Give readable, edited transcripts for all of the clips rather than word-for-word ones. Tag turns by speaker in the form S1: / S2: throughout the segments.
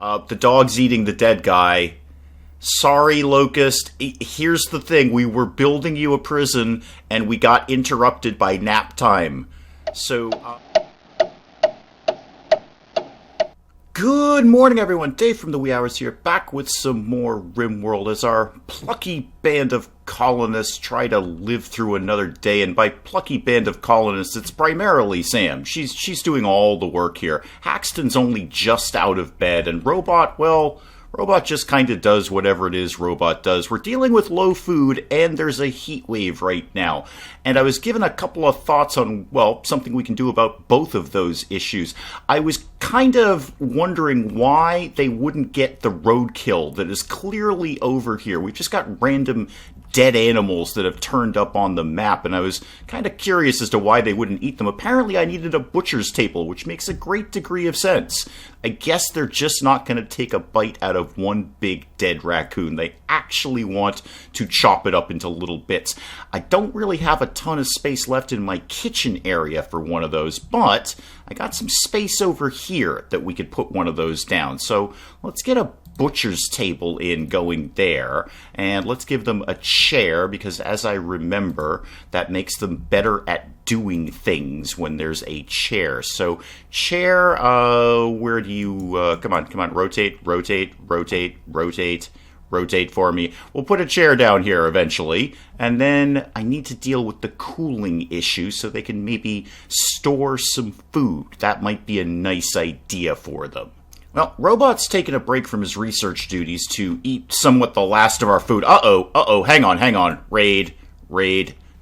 S1: The dog's eating the dead guy. Sorry, Locust. Here's the thing. We were building you a prison, and we got interrupted by nap time. So, Good morning, everyone. Dave from the Wee Hours here, back with some more RimWorld as our plucky band of colonists try to live through another day. And by plucky band of colonists, it's primarily Sam. She's doing all the work here. Haxton's only just out of bed, and Robot, well, Robot just kind of does whatever it is Robot does. We're dealing with low food, and there's a heat wave right now. And I was given a couple of thoughts on, well, something we can do about both of those issues. I was kind of wondering why they wouldn't get the roadkill that is clearly over here. We've just got random dead animals that have turned up on the map, and I was kind of curious as to why they wouldn't eat them. Apparently I needed a butcher's table, which makes a great degree of sense. I guess they're just not going to take a bite out of one big dead raccoon. They actually want to chop it up into little bits. I don't really have a ton of space left in my kitchen area for one of those, but I got some space over here that we could put one of those down. So let's get a butcher's table going there, and let's give them a chair, because as I remember, that makes them better at doing things when there's a chair. So chair, where do you, come on, rotate for me. We'll put a chair down here eventually, and then I need to deal with the cooling issue so they can maybe store some food. That might be a nice idea for them. Well, Robot's taken a break from his research duties to eat somewhat the last of our food. Hang on. Raid.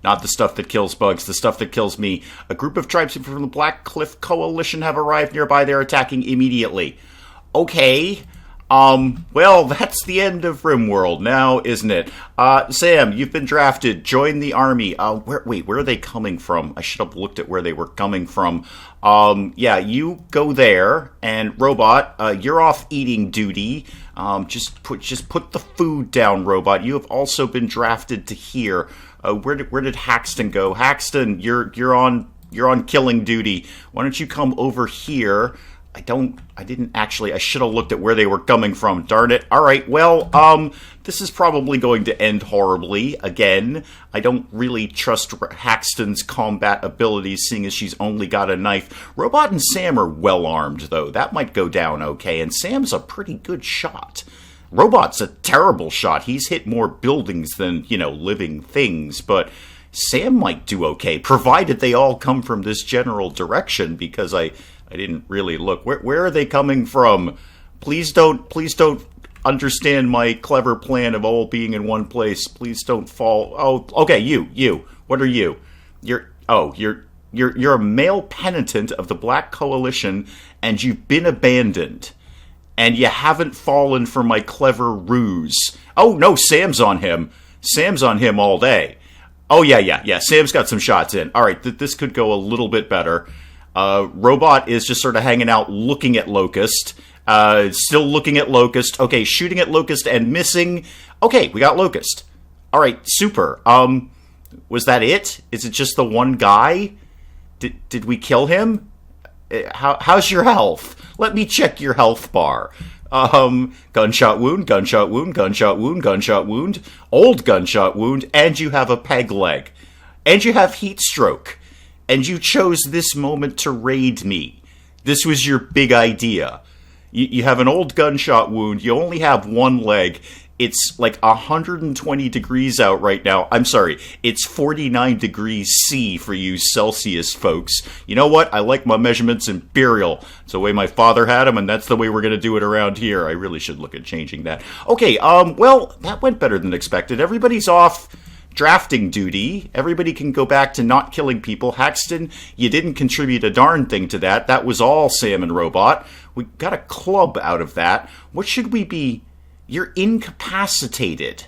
S1: Not the stuff that kills bugs, the stuff that kills me. A group of tribespeople from the Black Cliff Coalition have arrived nearby. They're attacking immediately. Okay. Well, that's the end of RimWorld now, isn't it? Sam, you've been drafted. Join the army. Where are they coming from? I should have looked at where they were coming from. Yeah, you go there, and Robot, you're off eating duty. Just put the food down, Robot. You have also been drafted to here. Where did Haxton go? Haxton, you're on killing duty. Why don't you come over here? I should have looked at where they were coming from, darn it. Alright, well, this is probably going to end horribly, again. I don't really trust Haxton's combat abilities, seeing as she's only got a knife. Robot and Sam are well armed, though. That might go down okay, and Sam's a pretty good shot. Robot's a terrible shot. He's hit more buildings than, living things, but Sam might do okay, provided they all come from this general direction, because I didn't really look. Where are they coming from? Please don't understand my clever plan of all being in one place. Please don't fall. Oh, okay, you. What are you? You're a male penitent of the Black Coalition, and you've been abandoned. And you haven't fallen for my clever ruse. Oh, no, Sam's on him. Sam's on him all day. Oh, yeah. Sam's got some shots in. All right, this could go a little bit better. Robot is just sort of hanging out looking at Locust. Still looking at Locust. Okay, shooting at Locust and missing. Okay, we got Locust. Alright, super. Was that it? Is it just the one guy? Did we kill him? How's your health? Let me check your health bar. Gunshot wound, gunshot wound, gunshot wound, gunshot wound, old gunshot wound, and you have a peg leg. And you have heat stroke. And you chose this moment to raid me. This was your big idea. You have an old gunshot wound. You only have one leg. It's like 120 degrees out right now. I'm sorry. It's 49 degrees C for you Celsius folks. You know what? I like my measurements imperial. It's the way my father had them, and that's the way we're going to do it around here. I really should look at changing that. Okay, well, that went better than expected. Everybody's off drafting duty. Everybody can go back to not killing people. Haxton, you didn't contribute a darn thing to that. That was all Sam and Robot. We got a club out of that. What should we be? You're incapacitated.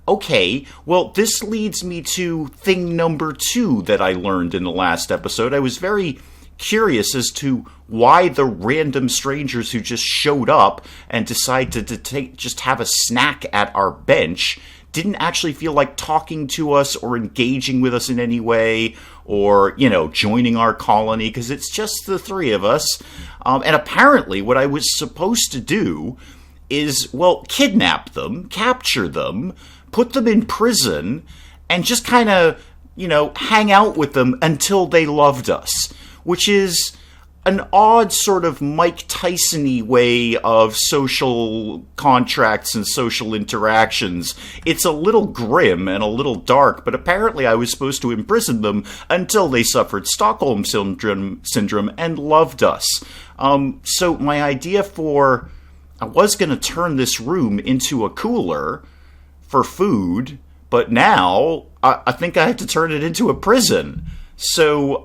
S1: Okay, well, this leads me to thing number 2 that I learned in the last episode. I was very curious as to why the random strangers who just showed up and decided to just have a snack at our bench didn't actually feel like talking to us or engaging with us in any way, or, joining our colony, because it's just the three of us. And apparently what I was supposed to do is, kidnap them, capture them, put them in prison, and just kind of, hang out with them until they loved us, which is an odd sort of Mike Tyson-y way of social contracts and social interactions. It's a little grim and a little dark, but apparently I was supposed to imprison them until they suffered Stockholm syndrome and loved us. So my idea I was going to turn this room into a cooler for food, but now I think I have to turn it into a prison. So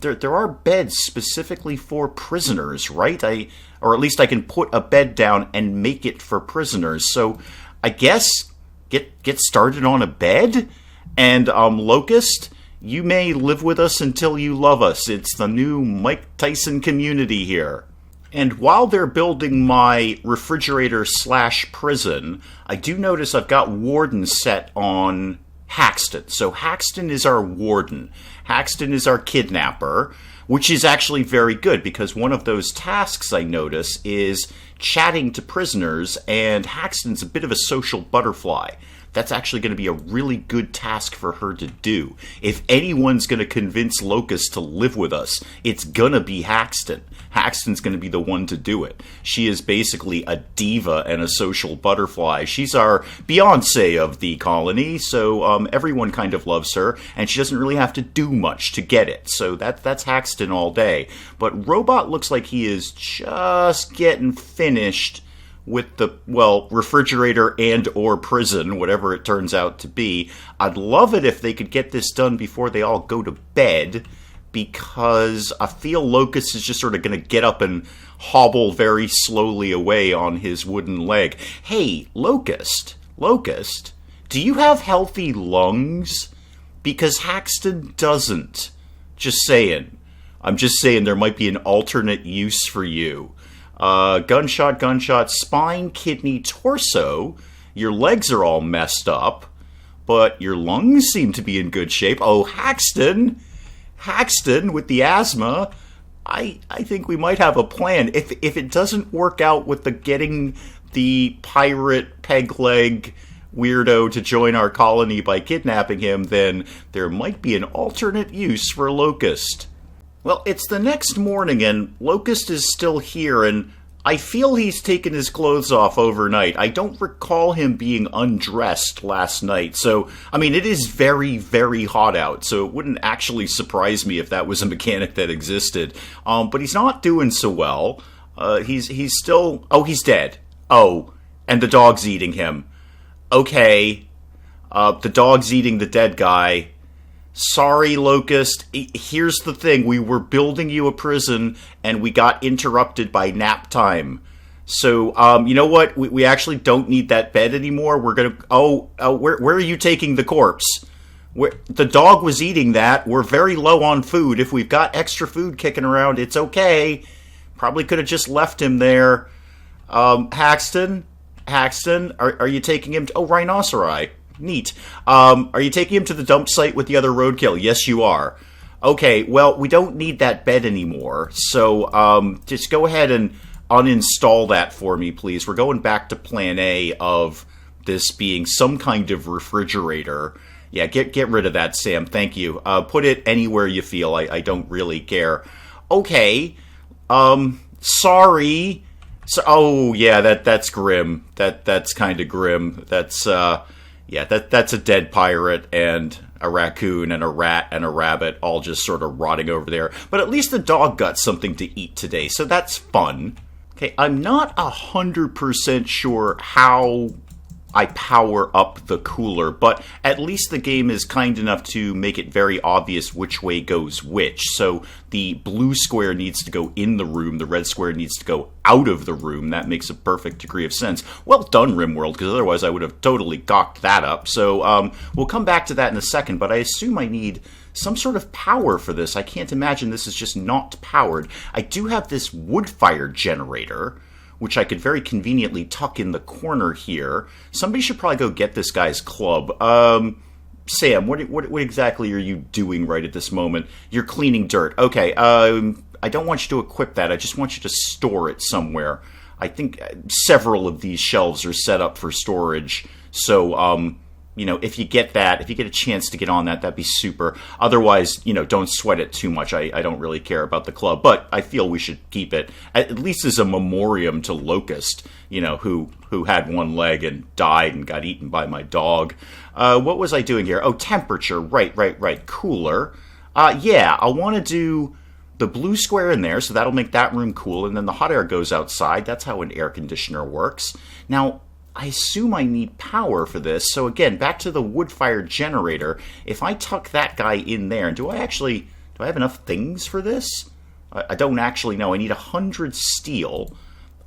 S1: there are beds specifically for prisoners, right? Or at least I can put a bed down and make it for prisoners. So I guess get started on a bed. And Locust, you may live with us until you love us. It's the new Mike Tyson community here. And while they're building my refrigerator/prison, I do notice I've got warden set on Haxton. So Haxton is our warden. Haxton is our kidnapper, which is actually very good because one of those tasks I notice is chatting to prisoners, and Haxton's a bit of a social butterfly. That's actually going to be a really good task for her to do. If anyone's going to convince Locust to live with us, it's going to be Haxton. Haxton's going to be the one to do it. She is basically a diva and a social butterfly. She's our Beyonce of the colony, so everyone kind of loves her, and she doesn't really have to do much to get it. So that's Haxton all day. But Robot looks like he is just getting finished with the, refrigerator and or prison, whatever it turns out to be. I'd love it if they could get this done before they all go to bed, because I feel Locust is just sort of going to get up and hobble very slowly away on his wooden leg. Hey, Locust, do you have healthy lungs? Because Haxton doesn't. Just saying. I'm just saying there might be an alternate use for you. Gunshot, spine, kidney, torso. Your legs are all messed up, but your lungs seem to be in good shape. Oh, Haxton with the asthma. I think we might have a plan. If it doesn't work out with the getting the pirate peg leg weirdo to join our colony by kidnapping him, then there might be an alternate use for Locust. Well, it's the next morning, and Locust is still here, and I feel he's taken his clothes off overnight. I don't recall him being undressed last night, so, it is very, very hot out, so it wouldn't actually surprise me if that was a mechanic that existed. But he's not doing so well. He's still... Oh, he's dead. Oh, and the dog's eating him. Okay, the dog's eating the dead guy. Sorry, Locust. Here's the thing. We were building you a prison, and we got interrupted by nap time. So, you know what? We actually don't need that bed anymore. We're gonna... where are you taking the corpse? The dog was eating that. We're very low on food. If we've got extra food kicking around, it's okay. Probably could have just left him there. Haxton, are you taking him to... Oh, rhinoceri. Neat. Are you taking him to the dump site with the other roadkill? Yes, you are. Okay, well, we don't need that bed anymore, so just go ahead and uninstall that for me, please. We're going back to plan A of this being some kind of refrigerator. Yeah, get rid of that, Sam. Thank you. Put it anywhere you feel. I don't really care. Okay. Sorry. So, yeah, that's grim. That's kind of grim. That's a dead pirate and a raccoon and a rat and a rabbit all just sort of rotting over there. But at least the dog got something to eat today, so that's fun. Okay, I'm not 100% sure how I power up the cooler, but at least the game is kind enough to make it very obvious which way goes which. So the blue square needs to go in the room, the red square needs to go out of the room. That makes a perfect degree of sense. Well done, RimWorld, because otherwise I would have totally gawked that up. So we'll come back to that in a second, but I assume I need some sort of power for this. I can't imagine this is just not powered. I do have this wood fire generator, which I could very conveniently tuck in the corner here. Somebody should probably go get this guy's club. Sam, what exactly are you doing right at this moment? You're cleaning dirt. Okay, I don't want you to equip that. I just want you to store it somewhere. I think several of these shelves are set up for storage. So, if you get a chance to get on that, that'd be super. Otherwise, don't sweat it too much. I don't really care about the club, but I feel we should keep it, at least as a memoriam to Locust, who had one leg and died and got eaten by my dog. What was I doing here? Oh, temperature. Right. Cooler. Yeah, I'll want to do the blue square in there, so that'll make that room cool, and then the hot air goes outside. That's how an air conditioner works. Now, I assume I need power for this, so again, back to the wood-fired generator. If I tuck that guy in there, do I have enough things for this? I don't actually know. I need 100 steel.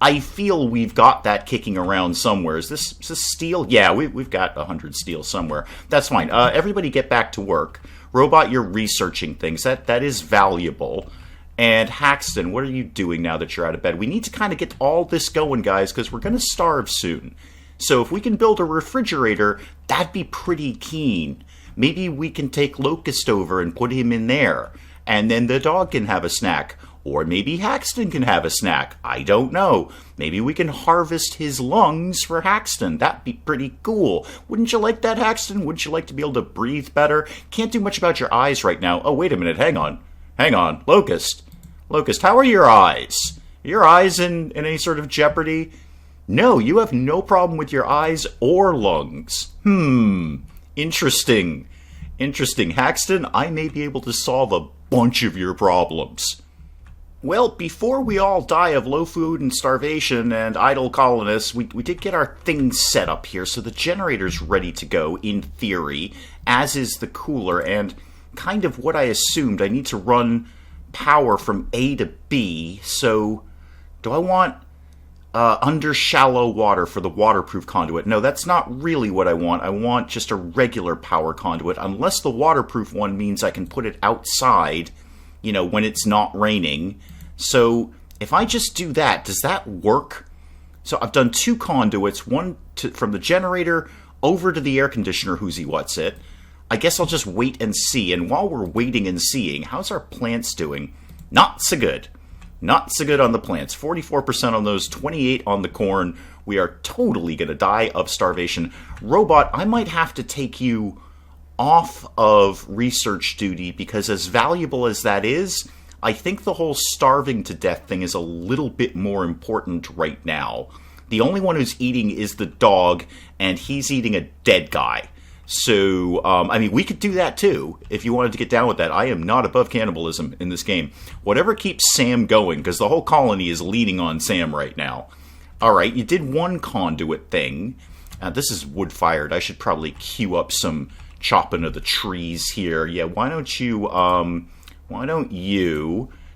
S1: I feel we've got that kicking around somewhere. Is this steel? Yeah, we've got 100 steel somewhere. That's fine. Everybody get back to work. Robot, you're researching things. That is valuable. And Haxton, what are you doing now that you're out of bed? We need to kind of get all this going, guys, because we're going to starve soon. So if we can build a refrigerator, that'd be pretty keen. Maybe we can take Locust over and put him in there. And then the dog can have a snack. Or maybe Haxton can have a snack. I don't know. Maybe we can harvest his lungs for Haxton. That'd be pretty cool. Wouldn't you like that, Haxton? Wouldn't you like to be able to breathe better? Can't do much about your eyes right now. Oh, wait a minute. Hang on. Locust, how are your eyes? Are your eyes in any sort of jeopardy? No, you have no problem with your eyes or lungs. Interesting. Haxton, I may be able to solve a bunch of your problems. Well, before we all die of low food and starvation and idle colonists, we did get our things set up here, so the generator's ready to go, in theory, as is the cooler, and kind of what I assumed. I need to run power from A to B, so do I want under shallow water for the waterproof conduit? No, that's not really what I want. I want just a regular power conduit, unless the waterproof one means I can put it outside, when it's not raining. So if I just do that, does that work? So I've done 2 conduits, one from the generator over to the air conditioner, who's what's it. I guess I'll just wait and see. And while we're waiting and seeing, how's our plants doing? Not so good. Not so good on the plants. 44% on those, 28 on the corn. We are totally going to die of starvation. Robot, I might have to take you off of research duty, because as valuable as that is, I think the whole starving to death thing is a little bit more important right now. The only one who's eating is the dog, and he's eating a dead guy. So, we could do that too, if you wanted to get down with that. I am not above cannibalism in this game. Whatever keeps Sam going, because the whole colony is leaning on Sam right now. Alright, you did one conduit thing. This is wood-fired. I should probably queue up some chopping of the trees here. Yeah, why don't you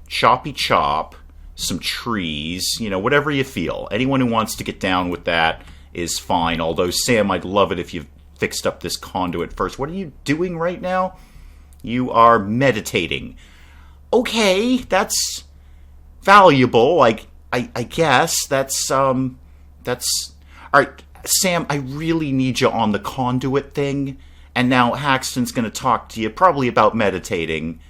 S1: choppy chop some trees, whatever you feel. Anyone who wants to get down with that is fine. Although, Sam, I'd love it if you fixed up this conduit first. What are you doing right now? You are meditating. Okay, that's valuable. I guess that's all right. Sam, I really need you on the conduit thing. And now Haxton's going to talk to you, probably about meditating.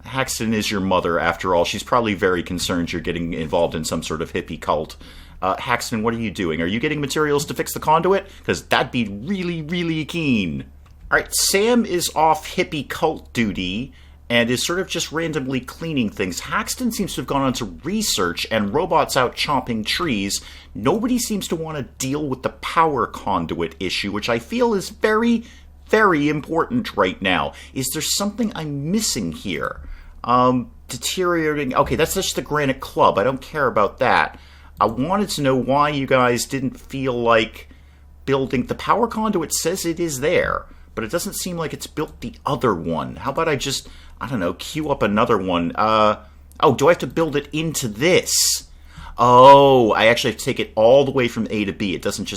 S1: Haxton is your mother, after all. She's probably very concerned you're getting involved in some sort of hippie cult. Haxton, what are you doing? Are you getting materials to fix the conduit? Because that'd be really, really keen. Alright, Sam is off hippie cult duty and is sort of just randomly cleaning things. Haxton seems to have gone on to research, and Robot's out chopping trees. Nobody seems to want to deal with the power conduit issue, which I feel is very, very important right now. Is there something I'm missing here? Deteriorating. Okay, that's just the granite club. I don't care about that. I wanted to know why you guys didn't feel like building. The power conduit says it is there, but it doesn't seem like it's built the other one. How about I just, queue up another one? Do I have to build it into this? Oh, I actually have to take it all the way from A to B. It doesn't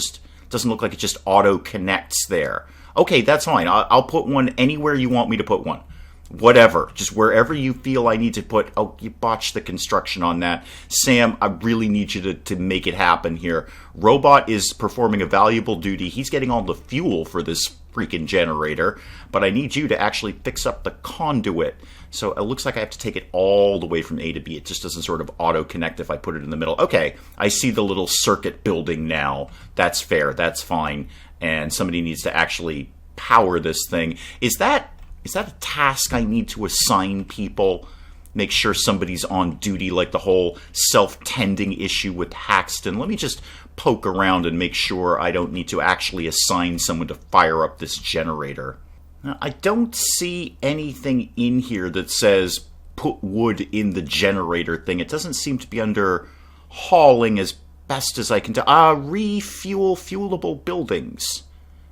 S1: look like it just auto connects there. Okay, that's fine. I'll put one anywhere you want me to put one. whatever. Just wherever you feel I need to put... Oh, you botched the construction on that. Sam, I really need you to make it happen here. Robot is performing a valuable duty. He's getting all the fuel for this freaking generator, but I need you to actually fix up the conduit. So it looks like I have to take it all the way from A to B. It just doesn't sort of auto-connect if I put it in the middle. Okay, I see the little circuit building now. That's fair. That's fine. And somebody needs to actually power this thing. Is that a task I need to assign people? Make sure somebody's on duty, like the whole self-tending issue with Haxton. Let me just poke around and make sure I don't need to actually assign someone to fire up this generator. Now, I don't see anything in here that says put wood in the generator thing. It doesn't seem to be under hauling as best as I can tell. Refuel fuelable buildings.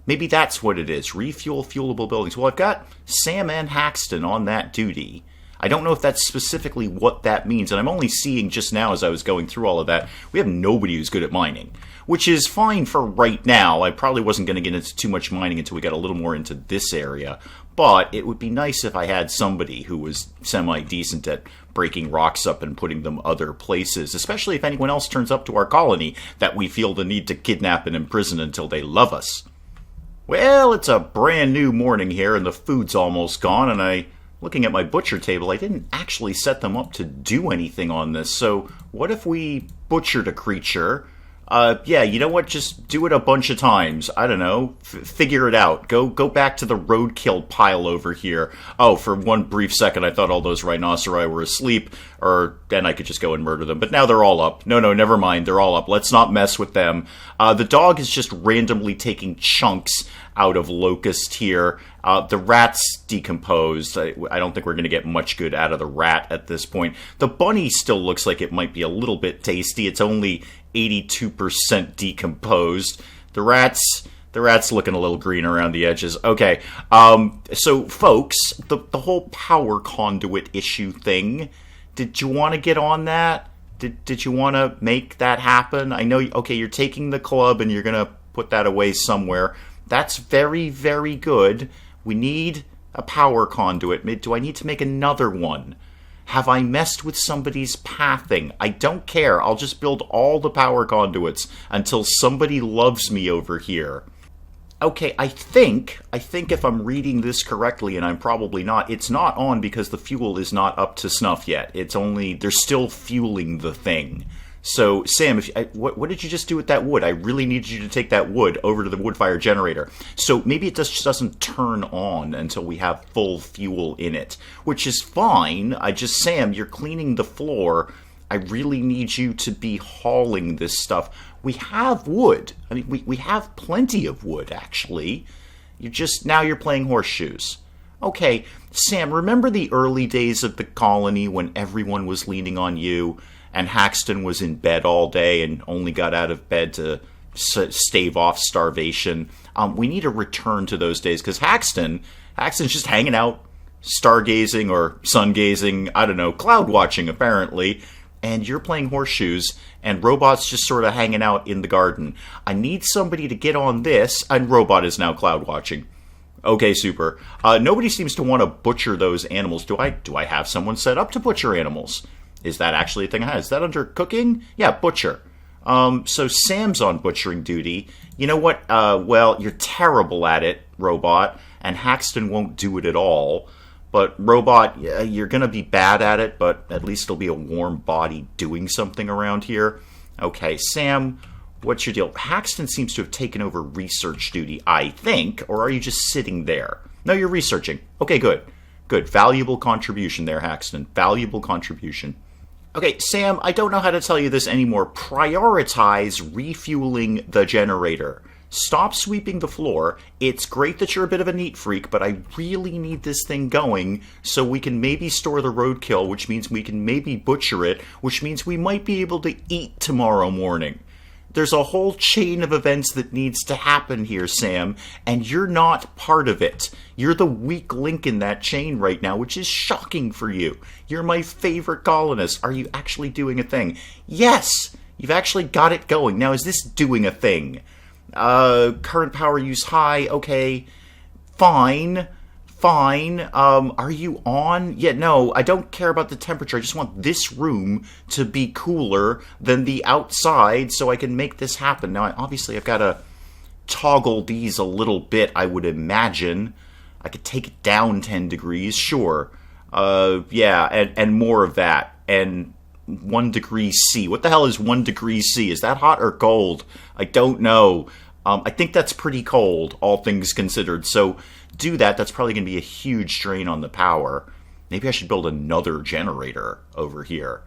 S1: Maybe that's what it is. Refuel fuelable buildings. Well, I've got Sam and Haxton on that duty. I don't know if that's specifically what that means, and I'm only seeing just now as I was going through all of that, we have nobody who's good at mining, which is fine for right now. I probably wasn't going to get into too much mining until we got a little more into this area, but it would be nice if I had somebody who was semi-decent at breaking rocks up and putting them other places, especially if anyone else turns up to our colony that we feel the need to kidnap and imprison until they love us. Well, it's a brand new morning here, and the food's almost gone, and looking at my butcher table, I didn't actually set them up to do anything on this, so what if we butchered a creature? Yeah, you know what, just do it a bunch of times. I don't know, figure it out. Go back to the roadkill pile over here. Oh, for one brief second I thought all those rhinoceri were asleep, or then I could just go and murder them, but now they're all up. No, never mind, they're all up. Let's not mess with them. The dog is just randomly taking chunks out of Locust here. The rat's decomposed. I don't think we're going to get much good out of the rat at this point. The bunny still looks like it might be a little bit tasty. It's only 82% decomposed. The rat's looking a little green around the edges. Okay, so folks, the whole power conduit issue thing, did you want to get on that? Did you want to make that happen? I know, okay, you're taking the club and you're going to put that away somewhere. That's very, very good. We need a power conduit. Do I need to make another one? Have I messed with somebody's pathing? I don't care. I'll just build all the power conduits until somebody loves me over here. Okay, I think if I'm reading this correctly, and I'm probably not, it's not on because the fuel is not up to snuff yet. It's only, they're still fueling the thing. So, Sam, what did you just do with that wood? I really needed you to take that wood over to the wood fire generator. So maybe it just doesn't turn on until we have full fuel in it, which is fine. Sam, you're cleaning the floor. I really need you to be hauling this stuff. We have wood. I mean, we have plenty of wood, actually. Now you're playing horseshoes. Okay, Sam, remember the early days of the colony when everyone was leaning on you? And Haxton was in bed all day and only got out of bed to stave off starvation. We need to return to those days because Haxton's just hanging out, stargazing or sun-gazing, I don't know, cloud-watching apparently, and you're playing horseshoes, and Robot's just sort of hanging out in the garden. I need somebody to get on this, and Robot is now cloud-watching. Okay, super. Nobody seems to want to butcher those animals. Do I have someone set up to butcher animals? Is that actually a thing I have? Is that under cooking? Yeah, butcher. So Sam's on butchering duty. You know what? Well, you're terrible at it, Robot, and Haxton won't do it at all. But Robot, you're going to be bad at it, but at least it'll be a warm body doing something around here. Okay, Sam, what's your deal? Haxton seems to have taken over research duty, I think, or are you just sitting there? No, you're researching. Okay, good. Good. Valuable contribution there, Haxton. Valuable contribution. Okay, Sam, I don't know how to tell you this anymore. Prioritize refueling the generator. Stop sweeping the floor. It's great that you're a bit of a neat freak, but I really need this thing going so we can maybe store the roadkill, which means we can maybe butcher it, which means we might be able to eat tomorrow morning. There's a whole chain of events that needs to happen here, Sam, and you're not part of it. You're the weak link in that chain right now, which is shocking for you. You're my favorite colonist. Are you actually doing a thing? Yes! You've actually got it going. Now, is this doing a thing? Current power use high. Okay. Fine. fine. Are you on? Yeah, no, I don't care about the temperature. I just want this room to be cooler than the outside so I can make this happen. Now, obviously, I've got to toggle these a little bit, I would imagine. I could take it down 10 degrees, sure. Yeah, and more of that. And 1 degree C. What the hell is 1 degree C? Is that hot or cold? I don't know. I think that's pretty cold, all things considered. So do that. That's probably going to be a huge drain on the power. Maybe I should build another generator over here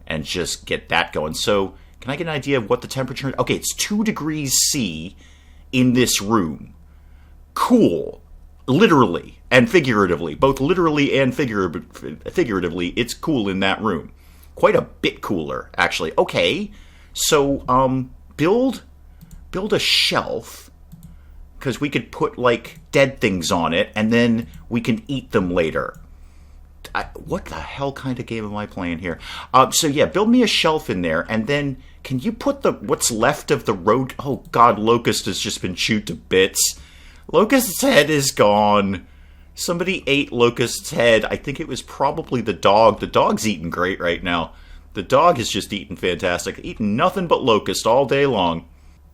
S1: and just get that going. So can I get an idea of what the temperature is? Okay, it's 2 degrees C in this room. Cool. Literally and figuratively. Both literally and figuratively, it's cool in that room. Quite a bit cooler, actually. Okay, so build a shelf, because we could put, like, dead things on it, and then we can eat them later. What the hell kind of game am I playing here? So yeah, build me a shelf in there, and then can you put what's left of the road? Oh god, Locust has just been chewed to bits. Locust's head is gone. Somebody ate Locust's head. I think it was probably the dog. The dog's eating great right now. The dog is just eating fantastic. Eating nothing but Locust all day long.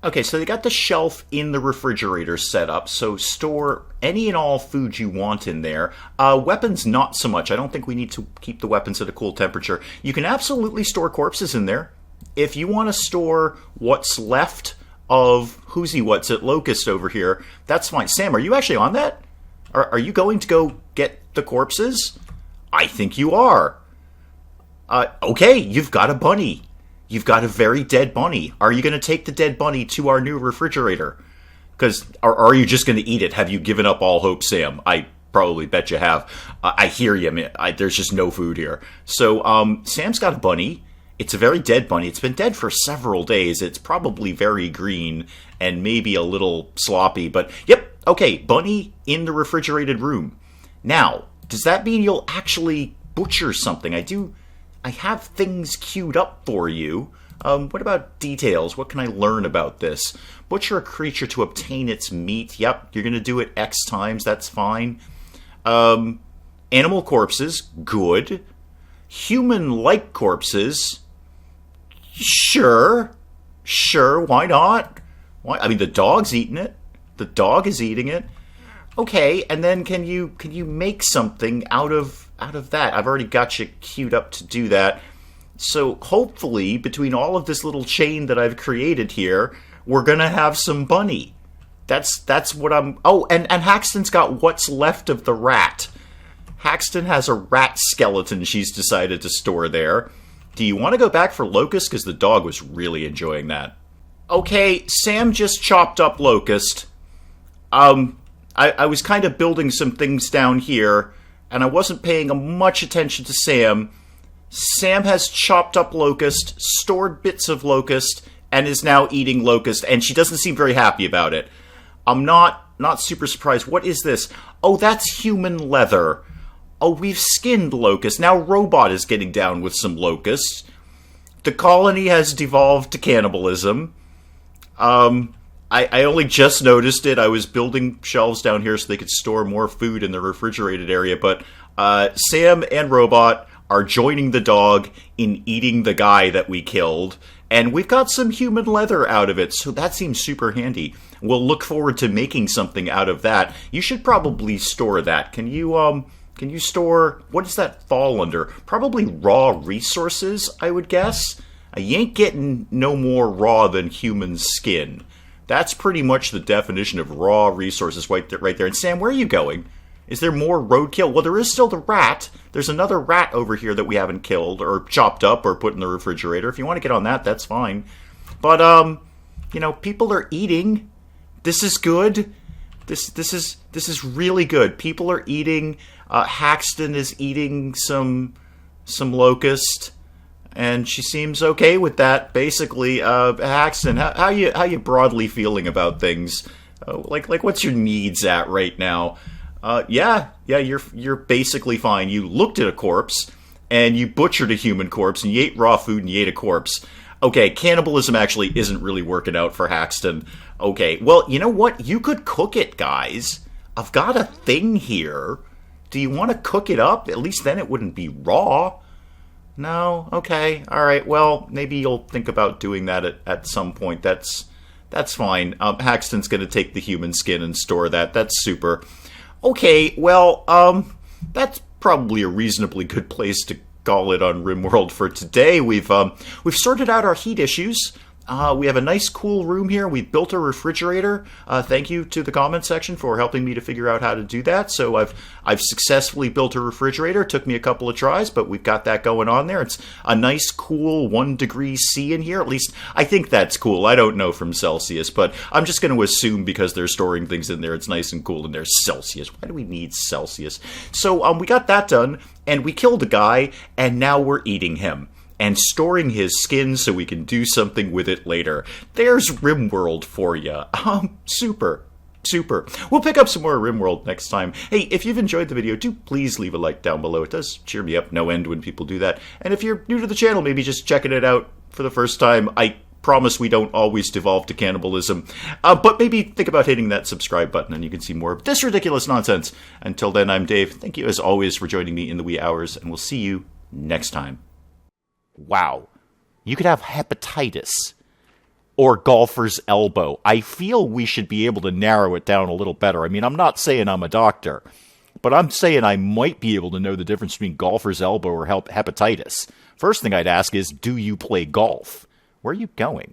S1: Okay, so they got the shelf in the refrigerator set up, so store any and all food you want in there. Weapons, not so much. I don't think we need to keep the weapons at a cool temperature. You can absolutely store corpses in there. If you want to store what's left of who's-he-what's at Locust over here, that's fine. Sam, are you actually on that? Are you going to go get the corpses? I think you are. Okay, you've got a bunny. You've got a very dead bunny. Are you going to take the dead bunny to our new refrigerator? Because, are you just going to eat it? Have you given up all hope, Sam? I probably bet you have. I hear you, man. There's just no food here. So, Sam's got a bunny. It's a very dead bunny. It's been dead for several days. It's probably very green and maybe a little sloppy. But, yep, okay, bunny in the refrigerated room. Now, does that mean you'll actually butcher something? I have things queued up for you. What about details? What can I learn about this? Butcher a creature to obtain its meat. Yep, you're going to do it X times. That's fine. Animal corpses. Good. Human-like corpses. Sure. Why not? Why? I mean, the dog's eating it. The dog is eating it. Okay, and then can you make something out of that? I've already got you queued up to do that. So hopefully, between all of this little chain that I've created here, we're gonna have some bunny. That's what I'm. Oh, and Haxton's got what's left of the rat. Haxton has a rat skeleton she's decided to store there. Do you want to go back for Locust? Because the dog was really enjoying that. Okay, Sam just chopped up Locust. I was kind of building some things down here, and I wasn't paying much attention to Sam. Sam has chopped up Locust, stored bits of Locust, and is now eating Locust, and she doesn't seem very happy about it. I'm not super surprised. What is this? Oh, that's human leather. Oh, we've skinned Locust. Now Robot is getting down with some Locusts. The colony has devolved to cannibalism. I only just noticed it. I was building shelves down here so they could store more food in the refrigerated area, but Sam and Robot are joining the dog in eating the guy that we killed, and we've got some human leather out of it, so that seems super handy. We'll look forward to making something out of that. You should probably store that. Can you store... What does that fall under? Probably raw resources, I would guess. You ain't getting no more raw than human skin. That's pretty much the definition of raw resources right there. And Sam, where are you going? Is there more roadkill? Well, there is still the rat. There's another rat over here that we haven't killed or chopped up or put in the refrigerator. If you want to get on that, that's fine. But, people are eating. This is good. This is really good. People are eating. Haxton is eating some locust. And she seems okay with that, basically. Haxton, how you broadly feeling about things? Like what's your needs at right now? Yeah, you're basically fine. You looked at a corpse, and you butchered a human corpse, and you ate raw food, and you ate a corpse. Okay, cannibalism actually isn't really working out for Haxton. Okay, well, you know what? You could cook it, guys. I've got a thing here. Do you want to cook it up? At least then it wouldn't be raw. No? Okay. All right. Well, maybe you'll think about doing that at some point. That's fine. Haxton's going to take the human skin and store that. That's super. Okay. Well, that's probably a reasonably good place to call it on RimWorld for today. We've sorted out our heat issues. We have a nice cool room here. We've built a refrigerator. Thank you to the comment section for helping me to figure out how to do that. So I've successfully built a refrigerator. It took me a couple of tries, but we've got that going on there. It's a nice, cool 1 degree C in here. At least I think that's cool. I don't know from Celsius, but I'm just going to assume because they're storing things in there, it's nice and cool in there. Celsius. Why do we need Celsius? So we got that done, and we killed a guy, and now we're eating him and storing his skin so we can do something with it later. There's RimWorld for you. Super. We'll pick up some more RimWorld next time. Hey, if you've enjoyed the video, do please leave a like down below. It does cheer me up no end when people do that. And if you're new to the channel, maybe just checking it out for the first time. I promise we don't always devolve to cannibalism. But maybe think about hitting that subscribe button and you can see more of this ridiculous nonsense. Until then, I'm Dave. Thank you as always for joining me in the wee hours, and we'll see you next time. Wow. You could have hepatitis or golfer's elbow. I feel we should be able to narrow it down a little better. I mean, I'm not saying I'm a doctor, but I'm saying I might be able to know the difference between golfer's elbow or hepatitis. First thing I'd ask is, do you play golf? Where are you going?